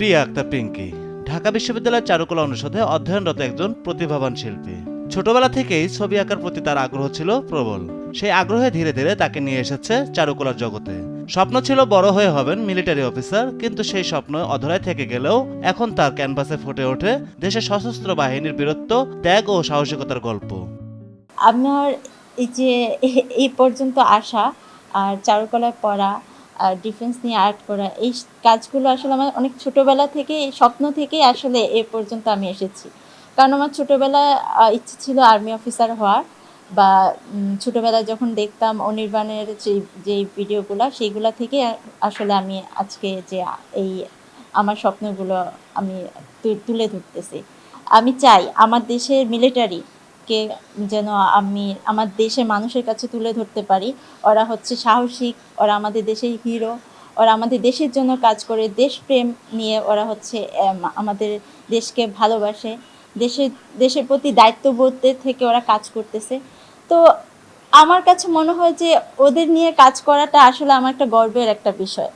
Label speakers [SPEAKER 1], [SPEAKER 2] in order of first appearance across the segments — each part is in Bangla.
[SPEAKER 1] প্রিয়া আক্তার পিঙ্কি ঢাকা বিশ্ববিদ্যালয়ের চারুকলা অনুষদে অধ্যয়নরত একজন প্রতিভাবান শিল্পী। ছোটবেলা থেকেই ছবি আঁকার প্রতি তার আগ্রহ ছিল প্রবল। সেই আগ্রহে ধীরে ধীরে তাকে নিয়ে এসেছে চারুকলার জগতে। স্বপ্ন ছিল বড় হয়ে হবেন মিলিটারি অফিসার, কিন্তু সেই স্বপ্ন অধরায় থেকে গেলেও এখন তার ক্যানভাসে ফুটে ওঠে দেশের সশস্ত্র বাহিনীর বীরত্ব, ত্যাগ ও সাহসিকতার গল্প।
[SPEAKER 2] আমার এই যে এই পর্যন্ত আসা, আর চারুকলায় পড়া, আর ডিফেন্স নিয়ে আর্ট করা, এই কাজগুলো আসলে আমার অনেক ছোটোবেলা থেকে, স্বপ্ন থেকেই আসলে এ পর্যন্ত আমি এসেছি। কারণ আমার ছোটোবেলায় ইচ্ছে ছিল আর্মি অফিসার হওয়ার, বা ছোটোবেলায় যখন দেখতাম অনির্বাণের যে ভিডিওগুলো, সেইগুলো থেকে আসলে আমি আজকে যে এই আমার স্বপ্নগুলো আমি তুলে ধরতেছি। আমি চাই আমার দেশের মিলিটারি কে যেন আমি আমার দেশের মানুষের কাছে তুলে ধরতে পারি। ওরা হচ্ছে সাহসিক, ওরা আমাদের দেশের হিরো, ওরা আমাদের দেশের জন্য কাজ করে, দেশপ্রেম নিয়ে ওরা হচ্ছে আমাদের দেশকে ভালোবাসে, দেশের প্রতি দায়িত্ববোধের থেকে ওরা কাজ করতেছে। তো আমার কাছে মনে হয় যে ওদের নিয়ে কাজ করাটা আসলে আমার একটা গর্বের একটা বিষয়।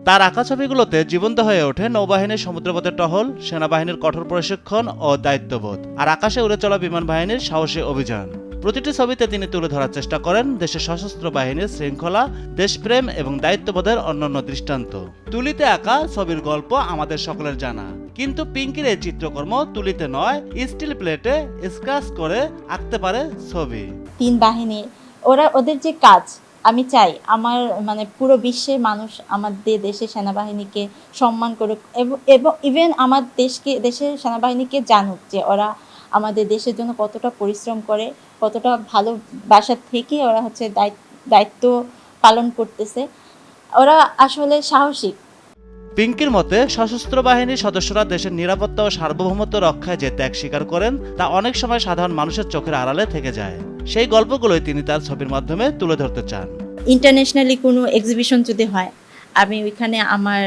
[SPEAKER 1] তার আঁকা ছবিগুলোতে জীবন্ত হয়ে ওঠে নৌবাহিনীর সমুদ্রপথের টহল, সেনাবাহিনীর কঠোর প্রশিক্ষণ ও দায়িত্ববোধ, আর আকাশে উড়ে চলা বিমান বাহিনীর সাহসী অভিযান। প্রতিটি ছবিতে তিনি তুলে ধরার চেষ্টা করেন দেশের সশস্ত্র বাহিনীর শৃঙ্খলা, দেশপ্রেম এবং দায়িত্ববোধের অন্যান্য দৃষ্টান্ত। তুলিতে আঁকা ছবির গল্প আমাদের সকলের জানা, কিন্তু পিঙ্কির এই চিত্রকর্ম তুলিতে নয়, স্টিল প্লেটে স্ক্র্যাচ করে আঁকতে পারে ছবি।
[SPEAKER 2] তিন বাহিনী, ওদের যে কাজ, আমি চাই আমার মানে পুরো বিশ্বের মানুষ আমাদের দেশের সেনাবাহিনীকে সম্মান করুক, এবং ইভেন আমার দেশের সেনাবাহিনীকে জানুক যে ওরা আমাদের দেশের জন্য কতটা পরিশ্রম করে, কতটা ভালোবাসা থেকে ওরা হচ্ছে দায়িত্ব পালন করতেছে। ওরা আসলে সাহসিক।
[SPEAKER 1] পিঙ্কির মতে সশস্ত্র বাহিনীর সদস্যরা দেশের নিরাপত্তা ও সার্বভৌমত্ব রক্ষায় যে ত্যাগ স্বীকার করেন, তা অনেক সময় সাধারণ মানুষের চোখের আড়ালে থেকে যায়। সেই গল্পগুলোই তিনি তার ছবির মাধ্যমে তুলে ধরতে চান।
[SPEAKER 2] ইন্টারন্যাশনালি কোনো এক্সিবিশন যদি হয়, আমি ওইখানে আমার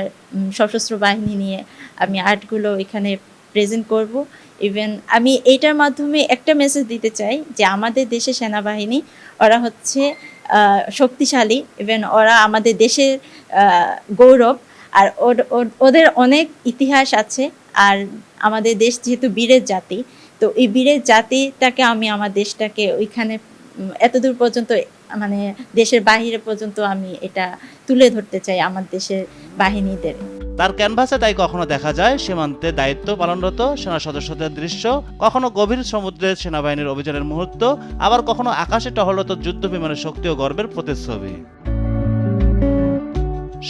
[SPEAKER 2] সশস্ত্র বাহিনী নিয়ে আমি আর্টগুলো ওইখানে প্রেজেন্ট করব। ইভেন আমি এইটার মাধ্যমে একটা মেসেজ দিতে চাই যে আমাদের দেশের সেনাবাহিনী ওরা হচ্ছে শক্তিশালী, ইভেন ওরা আমাদের দেশের গৌরব। আর ওদের অনেক ইতিহাস আছে। আর আমাদের দেশ যেহেতু বীরের জাতি, তো এই বীরের জাতিটাকে আমি আমার দেশটাকে ওইখানে এতদূর পর্যন্ত, মানে দেশের বাহিরে পর্যন্ত আমি এটা তুলে ধরতে চাই আমার দেশের বাহিনীদের।
[SPEAKER 1] তার ক্যানভাসে তাই কখনো দেখা যায় সীমান্তে দায়িত্ব পালনরত সেনা সদস্যদের দৃশ্য, কখনো গভীর সমুদ্রের সেনাবাহিনীর অভিযানের মুহূর্ত, আবার কখনো আকাশে টহলরত যুদ্ধ বিমানের শক্তি ও গর্বের প্রতিচ্ছবি।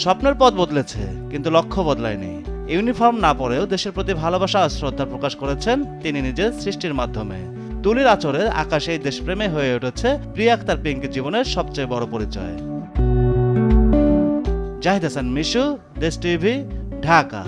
[SPEAKER 1] স্বপ্নের পথ বদলেছে, কিন্তু লক্ষ্য বদলায়নি। ইউনিফর্ম না পরেও দেশের প্রতি ভালোবাসা আর শ্রদ্ধা প্রকাশ করেছেন তিনি নিজের সৃষ্টির মাধ্যমে। তুলির আঁচড়ে আকাশে এই দেশপ্রেমে হয়ে উঠেছে প্রিয়া আক্তার পিঙ্কির জীবনের সবচেয়ে বড় পরিচয়। জাহিদ হাসান মিশু, দেশ টিভি, ঢাকা।